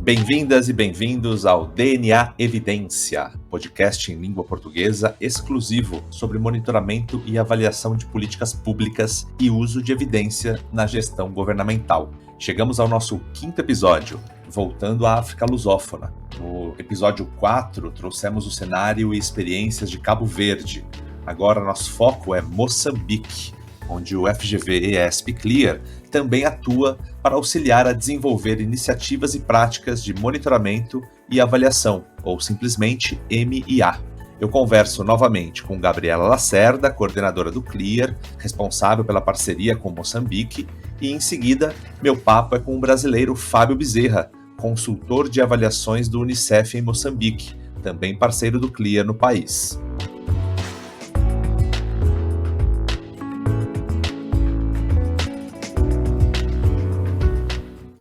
Bem-vindas e bem-vindos ao DNA Evidência, podcast em língua portuguesa exclusivo sobre monitoramento e avaliação de políticas públicas e uso de evidência na gestão governamental. Chegamos ao nosso 5º episódio, voltando à África lusófona. No episódio 4, trouxemos o cenário e experiências de Cabo Verde. Agora nosso foco é Moçambique, onde o FGV-ESP-Clear também atua para auxiliar a desenvolver iniciativas e práticas de monitoramento e avaliação, ou simplesmente M&A. Eu converso novamente com Gabriela Lacerda, coordenadora do Clear, responsável pela parceria com Moçambique, e em seguida, meu papo é com o brasileiro Fábio Bezerra, consultor de avaliações do Unicef em Moçambique, também parceiro do Clear no país.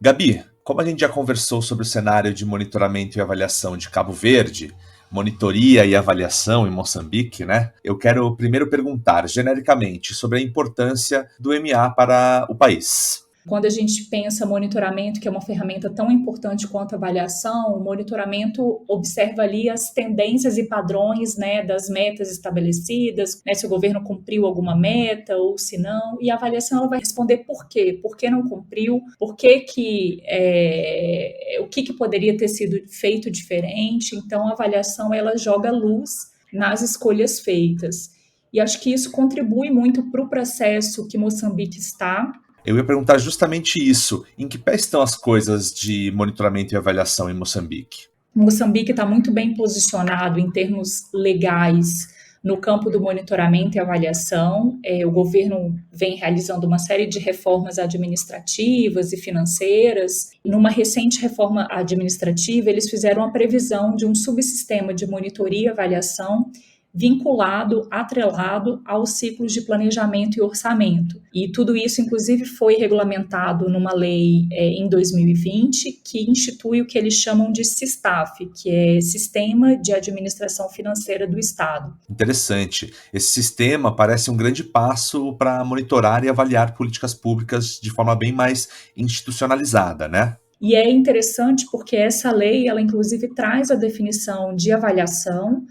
Gabi, como a gente já conversou sobre o cenário de monitoramento e avaliação de Cabo Verde, monitoria e avaliação em Moçambique, né? Eu quero primeiro perguntar, genericamente, sobre a importância do M&A para o país. Quando a gente pensa monitoramento, que é uma ferramenta tão importante quanto a avaliação, o monitoramento observa ali as tendências e padrões, né, das metas estabelecidas, né, se o governo cumpriu alguma meta ou se não, e a avaliação ela vai responder por quê, por que não cumpriu, por que o que poderia ter sido feito diferente. Então, a avaliação ela joga luz nas escolhas feitas. E acho que isso contribui muito para o processo que Moçambique está. Eu ia perguntar justamente isso. Em que pé estão as coisas de monitoramento e avaliação em Moçambique? Moçambique está muito bem posicionado em termos legais no campo do monitoramento e avaliação. O governo vem realizando uma série de reformas administrativas e financeiras. Numa recente reforma administrativa, eles fizeram a previsão de um subsistema de monitoria e avaliação vinculado, atrelado aos ciclos de planejamento e orçamento. E tudo isso, inclusive, foi regulamentado numa lei em 2020, que institui o que eles chamam de SISTAF, que é Sistema de Administração Financeira do Estado. Interessante. Esse sistema parece um grande passo para monitorar e avaliar políticas públicas de forma bem mais institucionalizada, né? E é interessante porque essa lei, ela inclusive traz a definição de avaliação,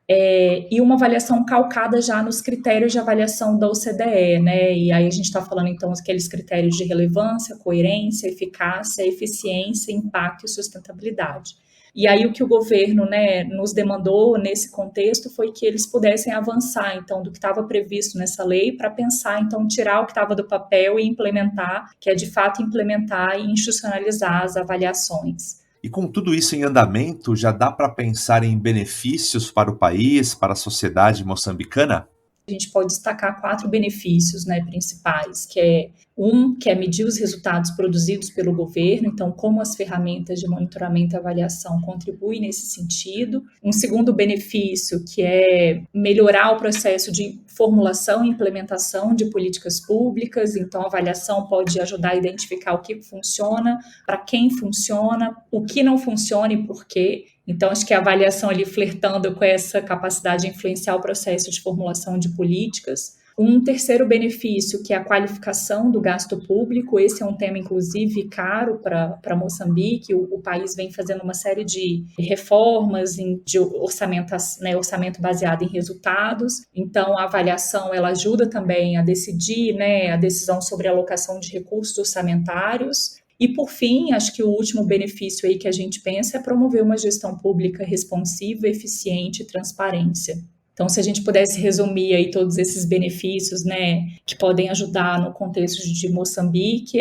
e uma avaliação calcada já nos critérios de avaliação da OCDE, né? E aí a gente está falando, então, aqueles critérios de relevância, coerência, eficácia, eficiência, impacto e sustentabilidade. E aí o que o governo, né, nos demandou nesse contexto foi que eles pudessem avançar, então, do que estava previsto nessa lei para pensar, então, tirar o que estava do papel e implementar, que é, de fato, implementar e institucionalizar as avaliações. E com tudo isso em andamento, já dá para pensar em benefícios para o país, para a sociedade moçambicana? A gente pode destacar 4 benefícios, né, principais, que é medir os resultados produzidos pelo governo, então como as ferramentas de monitoramento e avaliação contribuem nesse sentido. Um segundo benefício, que é melhorar o processo de formulação e implementação de políticas públicas, então a avaliação pode ajudar a identificar o que funciona, para quem funciona, o que não funciona e por quê. Então, acho que a avaliação ali flertando com essa capacidade de influenciar o processo de formulação de políticas. Um terceiro benefício, que é a qualificação do gasto público. Esse é um tema, inclusive, caro para Moçambique. O país vem fazendo uma série de reformas de orçamento, né, orçamento baseado em resultados. Então, a avaliação ela ajuda também a decidir, né, a decisão sobre a alocação de recursos orçamentários. E, por fim, acho que o último benefício aí que a gente pensa é promover uma gestão pública responsiva, eficiente e transparência. Então, se a gente pudesse resumir aí todos esses benefícios, né, que podem ajudar no contexto de Moçambique,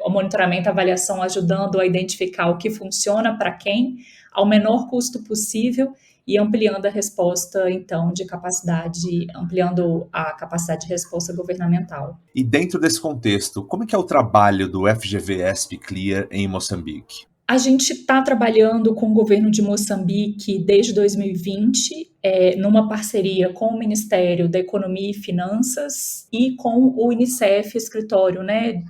o monitoramento e avaliação ajudando a identificar o que funciona para quem, ao menor custo possível, e ampliando a resposta, então, de capacidade, ampliando a capacidade de resposta governamental. E dentro desse contexto, como é que é o trabalho do FGV-ESP-Clear em Moçambique? A gente está trabalhando com o governo de Moçambique desde 2020, numa parceria com o Ministério da Economia e Finanças e com o Unicef, escritório, né,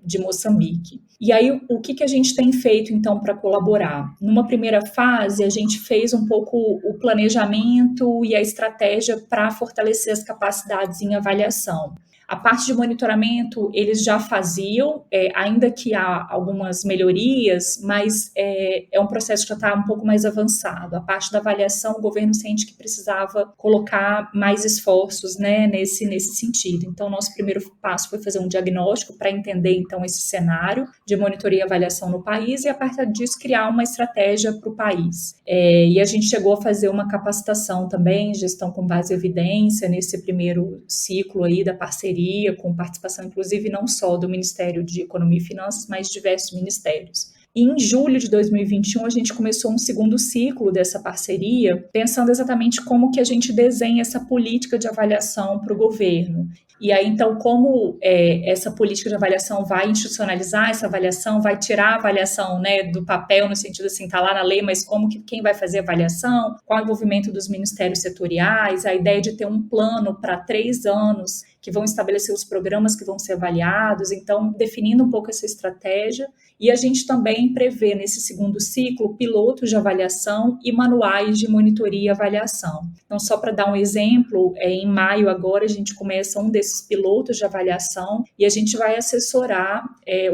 de Moçambique. E aí, o que a gente tem feito, então, para colaborar? Numa primeira fase, a gente fez um pouco o planejamento e a estratégia para fortalecer as capacidades em avaliação. A parte de monitoramento eles já faziam, ainda que há algumas melhorias, mas é um processo que já está um pouco mais avançado. A parte da avaliação, o governo sente que precisava colocar mais esforços, né, nesse sentido. Então, nosso primeiro passo foi fazer um diagnóstico para entender, então, esse cenário de monitoria e avaliação no país e, a partir disso, criar uma estratégia para o país. E a gente chegou a fazer uma capacitação também, gestão com base em evidência, nesse primeiro ciclo aí da parceria, com participação, inclusive, não só do Ministério de Economia e Finanças, mas de diversos ministérios. E em julho de 2021, a gente começou um segundo ciclo dessa parceria, pensando exatamente como que a gente desenha essa política de avaliação para o governo. E aí, então, como essa política de avaliação vai institucionalizar essa avaliação, vai tirar a avaliação, né, do papel, no sentido assim, está lá na lei, mas quem vai fazer a avaliação, qual o envolvimento dos ministérios setoriais, a ideia de ter um plano para 3 anos, que vão estabelecer os programas que vão ser avaliados, então, definindo um pouco essa estratégia. E a gente também prevê, nesse segundo ciclo, pilotos de avaliação e manuais de monitoria e avaliação. Então, só para dar um exemplo, em maio agora a gente começa um desses pilotos de avaliação e a gente vai assessorar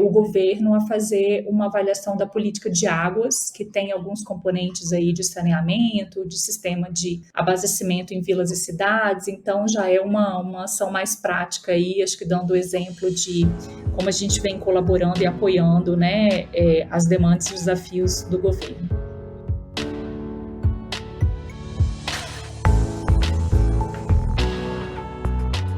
o governo a fazer uma avaliação da política de águas, que tem alguns componentes aí de saneamento, de sistema de abastecimento em vilas e cidades, então já é uma ação mais prática aí, acho que dando o exemplo de como a gente vem colaborando e apoiando, né, as demandas e os desafios do governo.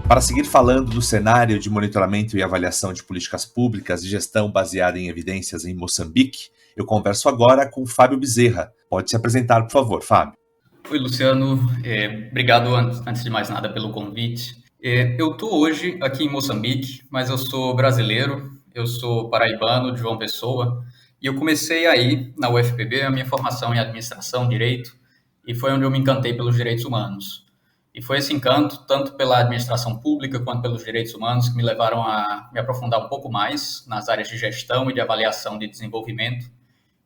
Para seguir falando do cenário de monitoramento e avaliação de políticas públicas e gestão baseada em evidências em Moçambique, eu converso agora com Fábio Bezerra. Pode se apresentar, por favor, Fábio. Oi, Luciano. Obrigado, antes de mais nada, pelo convite. Eu estou hoje aqui em Moçambique, mas eu sou brasileiro, eu sou paraibano de João Pessoa, e eu comecei aí, na UFPB, a minha formação em administração, direito, e foi onde eu me encantei pelos direitos humanos. E foi esse encanto, tanto pela administração pública quanto pelos direitos humanos, que me levaram a me aprofundar um pouco mais nas áreas de gestão e de avaliação de desenvolvimento,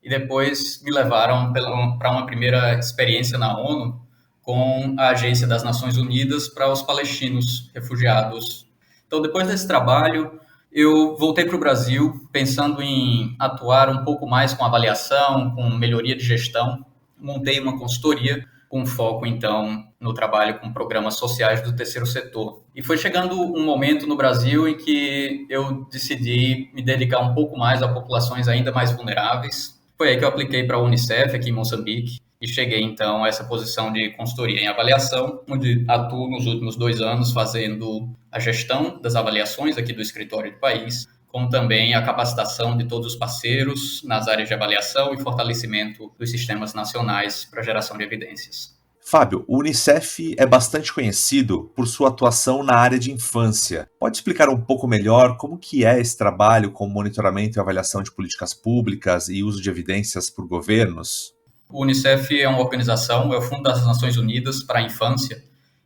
e depois me levaram para uma primeira experiência na ONU com a Agência das Nações Unidas para os palestinos refugiados. Então, depois desse trabalho, eu voltei para o Brasil pensando em atuar um pouco mais com avaliação, com melhoria de gestão. Montei uma consultoria com foco, então, no trabalho com programas sociais do terceiro setor. E foi chegando um momento no Brasil em que eu decidi me dedicar um pouco mais a populações ainda mais vulneráveis. Foi aí que eu apliquei para a Unicef, aqui em Moçambique, e cheguei, então, a essa posição de consultoria em avaliação, onde atuo nos últimos 2 anos fazendo a gestão das avaliações aqui do escritório do país, como também a capacitação de todos os parceiros nas áreas de avaliação e fortalecimento dos sistemas nacionais para geração de evidências. Fábio, o Unicef é bastante conhecido por sua atuação na área de infância. Pode explicar um pouco melhor como que é esse trabalho com monitoramento e avaliação de políticas públicas e uso de evidências por governos? O Unicef é uma organização, é o Fundo das Nações Unidas para a Infância,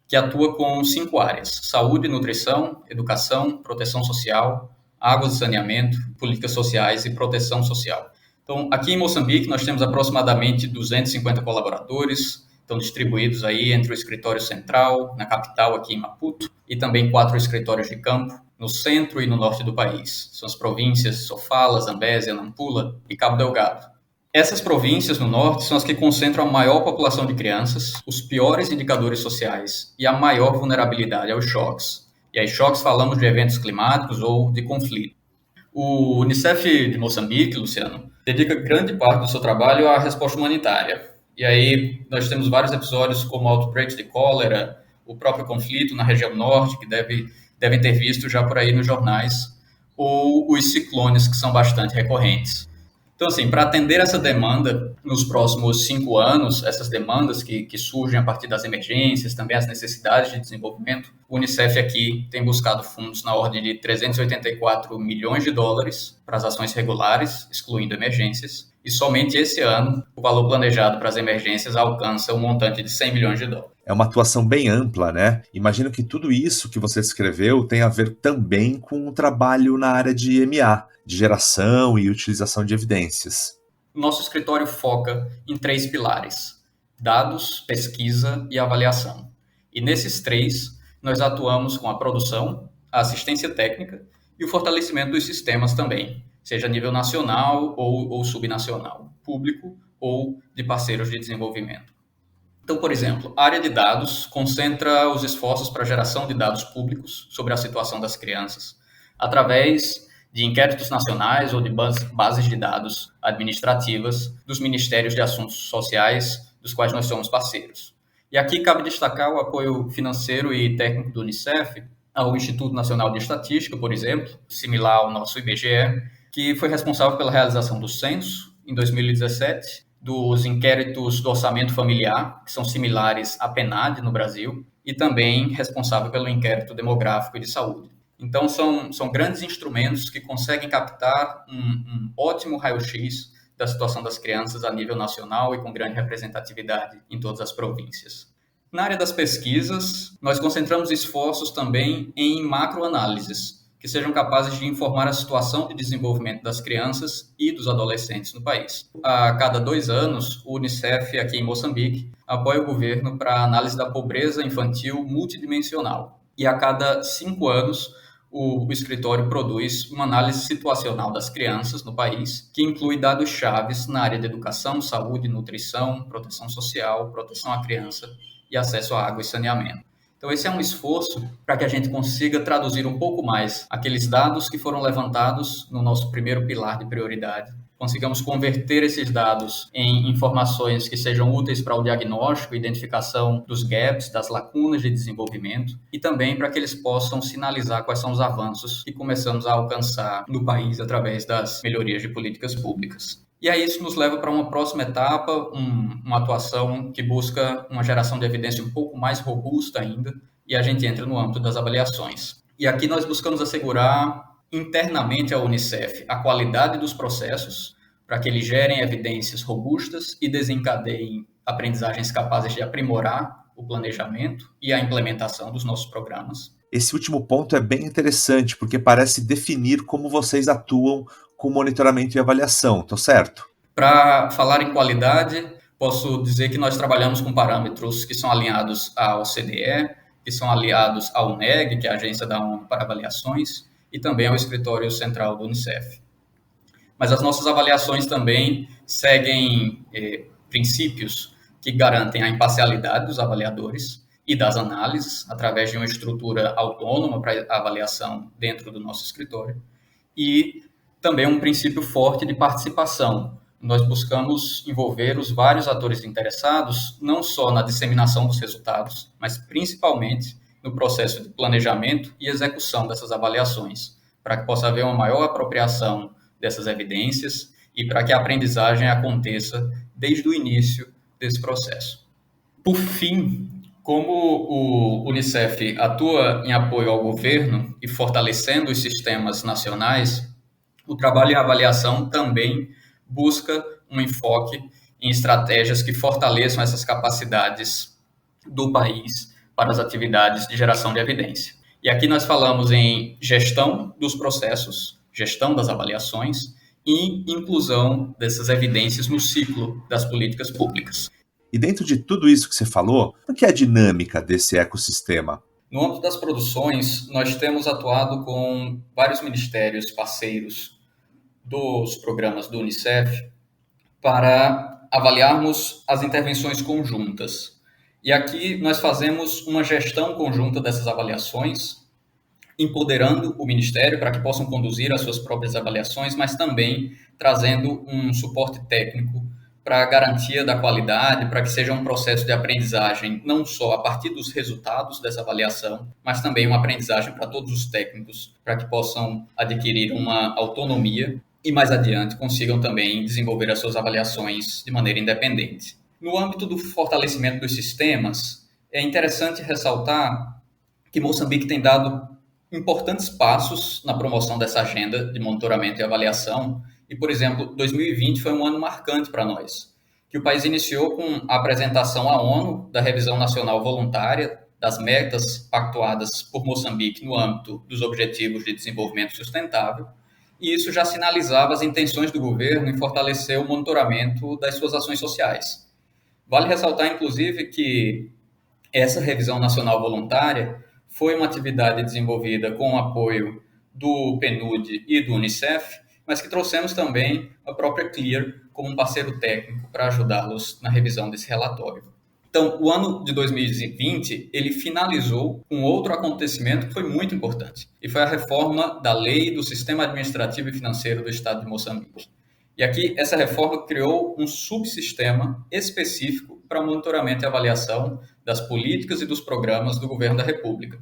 que atua com 5 áreas: saúde, nutrição, educação, proteção social, águas e saneamento, políticas sociais e proteção social. Então, aqui em Moçambique, nós temos aproximadamente 250 colaboradores, estão distribuídos aí entre o escritório central, na capital, aqui em Maputo, e também 4 escritórios de campo, no centro e no norte do país. São as províncias Sofala, Zambésia, Nampula e Cabo Delgado. Essas províncias no norte são as que concentram a maior população de crianças, os piores indicadores sociais e a maior vulnerabilidade aos choques. E aí, choques, falamos de eventos climáticos ou de conflito. O Unicef de Moçambique, Luciano, dedica grande parte do seu trabalho à resposta humanitária. E aí, nós temos vários episódios como outbreaks de cólera, o próprio conflito na região norte, que devem ter visto já por aí nos jornais, ou os ciclones, que são bastante recorrentes. Então, assim, para atender essa demanda nos próximos 5 anos, essas demandas que surgem a partir das emergências, também as necessidades de desenvolvimento, o Unicef aqui tem buscado fundos na ordem de 384 milhões de dólares para as ações regulares, excluindo emergências, e somente esse ano o valor planejado para as emergências alcança um montante de 100 milhões de dólares. É uma atuação bem ampla, né? Imagino que tudo isso que você descreveu tem a ver também com o trabalho na área de MA, de geração e utilização de evidências. Nosso escritório foca em 3 pilares: dados, pesquisa e avaliação. E nesses 3, nós atuamos com a produção, a assistência técnica e o fortalecimento dos sistemas também, seja a nível nacional ou subnacional, público ou de parceiros de desenvolvimento. Então, por exemplo, a área de dados concentra os esforços para a geração de dados públicos sobre a situação das crianças, através de inquéritos nacionais ou de bases de dados administrativas dos Ministérios de Assuntos Sociais, dos quais nós somos parceiros. E aqui cabe destacar o apoio financeiro e técnico do Unicef ao Instituto Nacional de Estatística, por exemplo, similar ao nosso IBGE, que foi responsável pela realização do censo em 2017, dos inquéritos do orçamento familiar, que são similares à PNAD no Brasil, e também responsável pelo inquérito demográfico e de saúde. Então, são grandes instrumentos que conseguem captar um ótimo raio-x da situação das crianças a nível nacional e com grande representatividade em todas as províncias. Na área das pesquisas, nós concentramos esforços também em macroanálises, que sejam capazes de informar a situação de desenvolvimento das crianças e dos adolescentes no país. A cada 2 anos, o Unicef, aqui em Moçambique, apoia o governo para a análise da pobreza infantil multidimensional. E a cada 5 anos, o escritório produz uma análise situacional das crianças no país, que inclui dados chaves na área de educação, saúde, nutrição, proteção social, proteção à criança e acesso à água e saneamento. Então, esse é um esforço para que a gente consiga traduzir um pouco mais aqueles dados que foram levantados no nosso primeiro pilar de prioridade. Consigamos converter esses dados em informações que sejam úteis para o diagnóstico e identificação dos gaps, das lacunas de desenvolvimento e também para que eles possam sinalizar quais são os avanços que começamos a alcançar no país através das melhorias de políticas públicas. E aí isso nos leva para uma próxima etapa, uma atuação que busca uma geração de evidência um pouco mais robusta ainda, e a gente entra no âmbito das avaliações. E aqui nós buscamos assegurar internamente à Unicef a qualidade dos processos, para que eles gerem evidências robustas e desencadeiem aprendizagens capazes de aprimorar o planejamento e a implementação dos nossos programas. Esse último ponto é bem interessante, porque parece definir como vocês atuam com monitoramento e avaliação, tô certo? Para falar em qualidade, posso dizer que nós trabalhamos com parâmetros que são alinhados à OCDE, que são aliados à UNEG, que é a agência da ONU para avaliações, e também ao escritório central do Unicef. Mas as nossas avaliações também seguem princípios que garantem a imparcialidade dos avaliadores e das análises, através de uma estrutura autônoma para avaliação dentro do nosso escritório, e também um princípio forte de participação. Nós buscamos envolver os vários atores interessados, não só na disseminação dos resultados, mas principalmente no processo de planejamento e execução dessas avaliações, para que possa haver uma maior apropriação dessas evidências e para que a aprendizagem aconteça desde o início desse processo. Por fim, como o Unicef atua em apoio ao governo e fortalecendo os sistemas nacionais, o trabalho em avaliação também busca um enfoque em estratégias que fortaleçam essas capacidades do país para as atividades de geração de evidência. E aqui nós falamos em gestão dos processos, gestão das avaliações e inclusão dessas evidências no ciclo das políticas públicas. E dentro de tudo isso que você falou, o que é a dinâmica desse ecossistema? No âmbito das produções, nós temos atuado com vários ministérios parceiros dos programas do Unicef para avaliarmos as intervenções conjuntas. E aqui nós fazemos uma gestão conjunta dessas avaliações, empoderando o Ministério para que possam conduzir as suas próprias avaliações, mas também trazendo um suporte técnico para a garantia da qualidade, para que seja um processo de aprendizagem não só a partir dos resultados dessa avaliação, mas também uma aprendizagem para todos os técnicos, para que possam adquirir uma autonomia e mais adiante consigam também desenvolver as suas avaliações de maneira independente. No âmbito do fortalecimento dos sistemas, é interessante ressaltar que Moçambique tem dado importantes passos na promoção dessa agenda de monitoramento e avaliação. E, por exemplo, 2020 foi um ano marcante para nós, que o país iniciou com a apresentação à ONU da revisão nacional voluntária das metas pactuadas por Moçambique no âmbito dos Objetivos de Desenvolvimento Sustentável, e isso já sinalizava as intenções do governo em fortalecer o monitoramento das suas ações sociais. Vale ressaltar, inclusive, que essa revisão nacional voluntária foi uma atividade desenvolvida com o apoio do PNUD e do Unicef, mas que trouxemos também a própria CLEAR como um parceiro técnico para ajudá-los na revisão desse relatório. Então, o ano de 2020, ele finalizou com outro acontecimento que foi muito importante, e foi a reforma da lei do Sistema Administrativo e Financeiro do Estado de Moçambique. E aqui, essa reforma criou um subsistema específico para monitoramento e avaliação das políticas e dos programas do Governo da República.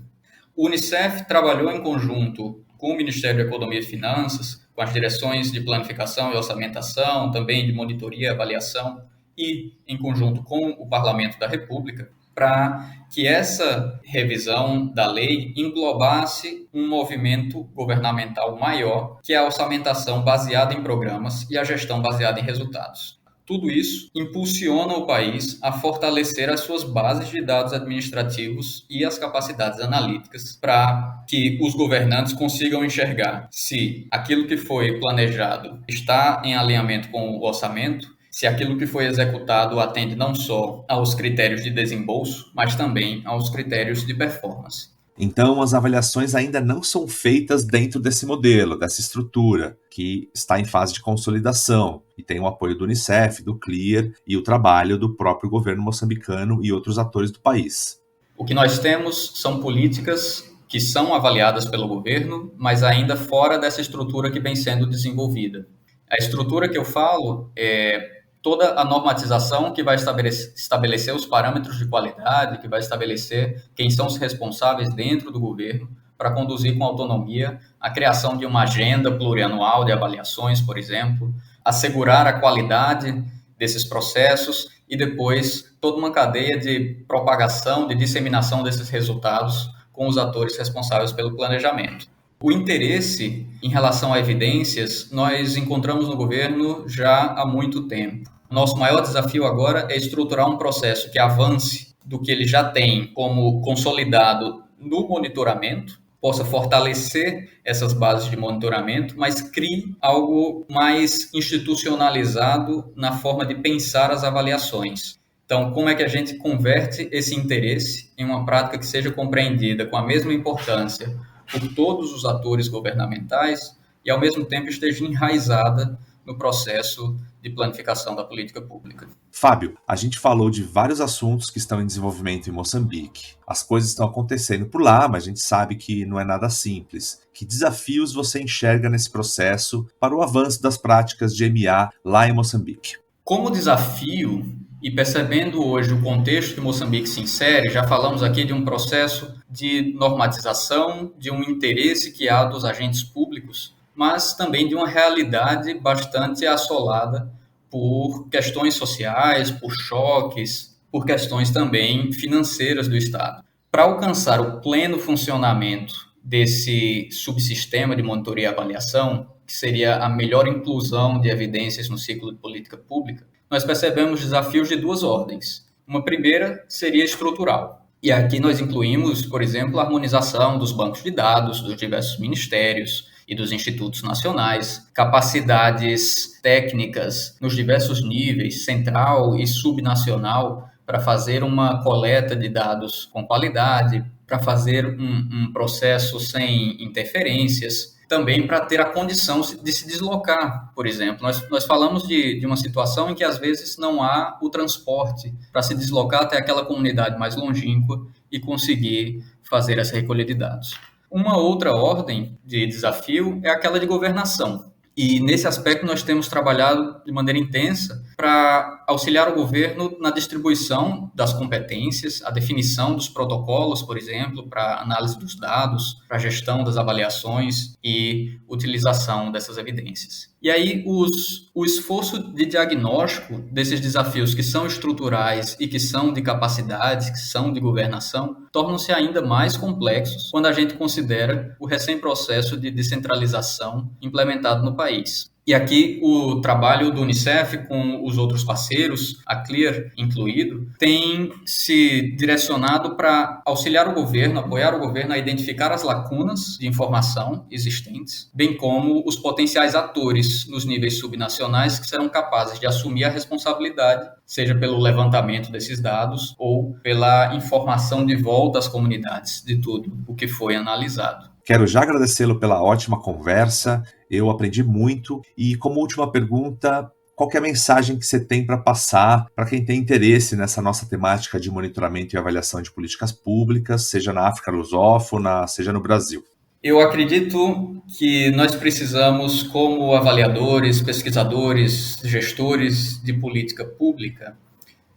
O Unicef trabalhou em conjunto com o Ministério da Economia e Finanças, com as direções de planificação e orçamentação, também de monitoria e avaliação, e em conjunto com o Parlamento da República, para que essa revisão da lei englobasse um movimento governamental maior, que é a orçamentação baseada em programas e a gestão baseada em resultados. Tudo isso impulsiona o país a fortalecer as suas bases de dados administrativos e as capacidades analíticas para que os governantes consigam enxergar se aquilo que foi planejado está em alinhamento com o orçamento, se aquilo que foi executado atende não só aos critérios de desembolso, mas também aos critérios de performance. Então, as avaliações ainda não são feitas dentro desse modelo, dessa estrutura, que está em fase de consolidação e tem o apoio do Unicef, do CLEAR e o trabalho do próprio governo moçambicano e outros atores do país. O que nós temos são políticas que são avaliadas pelo governo, mas ainda fora dessa estrutura que vem sendo desenvolvida. A estrutura que eu falo é toda a normatização que vai estabelecer os parâmetros de qualidade, que vai estabelecer quem são os responsáveis dentro do governo para conduzir com autonomia a criação de uma agenda plurianual de avaliações, por exemplo, assegurar a qualidade desses processos e depois toda uma cadeia de propagação, de disseminação desses resultados com os atores responsáveis pelo planejamento. O interesse em relação a evidências nós encontramos no governo já há muito tempo. Nosso maior desafio agora é estruturar um processo que avance do que ele já tem como consolidado no monitoramento, possa fortalecer essas bases de monitoramento, mas crie algo mais institucionalizado na forma de pensar as avaliações. Então, como é que a gente converte esse interesse em uma prática que seja compreendida com a mesma importância por todos os atores governamentais e, ao mesmo tempo, esteja enraizada no processo de planificação da política pública. Fábio, a gente falou de vários assuntos que estão em desenvolvimento em Moçambique. As coisas estão acontecendo por lá, mas a gente sabe que não é nada simples. Que desafios você enxerga nesse processo para o avanço das práticas de MA lá em Moçambique? Como desafio, e percebendo hoje o contexto que Moçambique se insere, já falamos aqui de um processo de normatização, de um interesse que há dos agentes públicos, mas também de uma realidade bastante assolada por questões sociais, por choques, por questões também financeiras do Estado. Para alcançar o pleno funcionamento desse subsistema de monitoria e avaliação, que seria a melhor inclusão de evidências no ciclo de política pública, nós percebemos desafios de duas ordens. Uma primeira seria estrutural. E aqui nós incluímos, por exemplo, a harmonização dos bancos de dados dos diversos ministérios e dos institutos nacionais, capacidades técnicas nos diversos níveis, central e subnacional, para fazer uma coleta de dados com qualidade, para fazer um processo sem interferências, também para ter a condição de se deslocar, por exemplo. Nós falamos de uma situação em que, às vezes, não há o transporte para se deslocar até aquela comunidade mais longínqua e conseguir fazer essa recolha de dados. Uma outra ordem de desafio é aquela de governação. E, nesse aspecto, nós temos trabalhado de maneira intensa para auxiliar o governo na distribuição das competências, a definição dos protocolos, por exemplo, para análise dos dados, para gestão das avaliações e utilização dessas evidências. E aí, o esforço de diagnóstico desses desafios que são estruturais e que são de capacidade, que são de governação, tornam-se ainda mais complexos quando a gente considera o recém-processo de descentralização implementado no país. E aqui o trabalho do Unicef com os outros parceiros, a CLEAR incluído, tem se direcionado para auxiliar o governo, apoiar o governo a identificar as lacunas de informação existentes, bem como os potenciais atores nos níveis subnacionais que serão capazes de assumir a responsabilidade, seja pelo levantamento desses dados ou pela informação de volta às comunidades de tudo o que foi analisado. Quero já agradecê-lo pela ótima conversa, eu aprendi muito e, como última pergunta, qual que é a mensagem que você tem para passar para quem tem interesse nessa nossa temática de monitoramento e avaliação de políticas públicas, seja na África lusófona, seja no Brasil? Eu acredito que nós precisamos, como avaliadores, pesquisadores, gestores de política pública,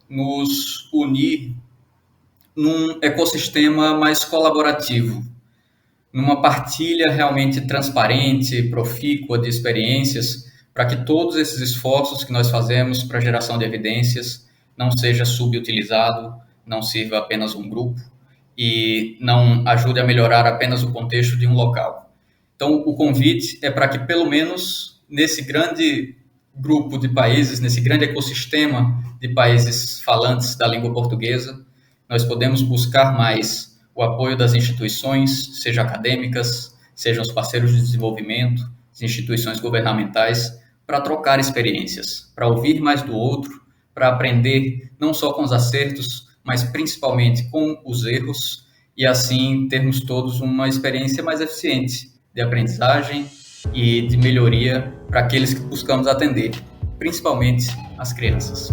nos unir num ecossistema mais colaborativo, numa partilha realmente transparente, profícua de experiências, para que todos esses esforços que nós fazemos para a geração de evidências não seja subutilizado, não sirva apenas um grupo e não ajude a melhorar apenas o contexto de um local. Então, o convite é para que, pelo menos, nesse grande grupo de países, nesse grande ecossistema de países falantes da língua portuguesa, nós podemos buscar mais o apoio das instituições, seja acadêmicas, sejam os parceiros de desenvolvimento, as instituições governamentais, para trocar experiências, para ouvir mais do outro, para aprender não só com os acertos, mas principalmente com os erros, e assim termos todos uma experiência mais eficiente de aprendizagem e de melhoria para aqueles que buscamos atender, principalmente as crianças.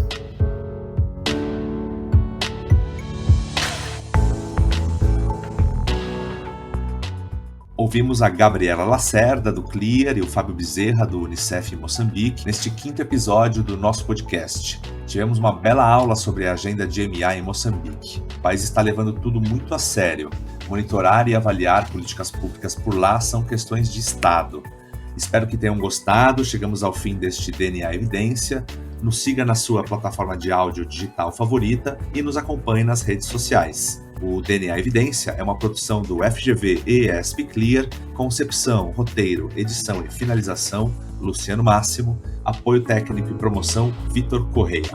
Ouvimos a Gabriela Lacerda, do CLEAR, e o Fábio Bezerra, do Unicef em Moçambique, neste 5º episódio do nosso podcast. Tivemos uma bela aula sobre a agenda de GMA em Moçambique. O país está levando tudo muito a sério. Monitorar e avaliar políticas públicas por lá são questões de Estado. Espero que tenham gostado. Chegamos ao fim deste DNA Evidência. Nos siga na sua plataforma de áudio digital favorita e nos acompanhe nas redes sociais. O DNA Evidência é uma produção do FGV ESP CLEAR, concepção, roteiro, edição e finalização, Luciano Máximo, apoio técnico e promoção, Vitor Correia.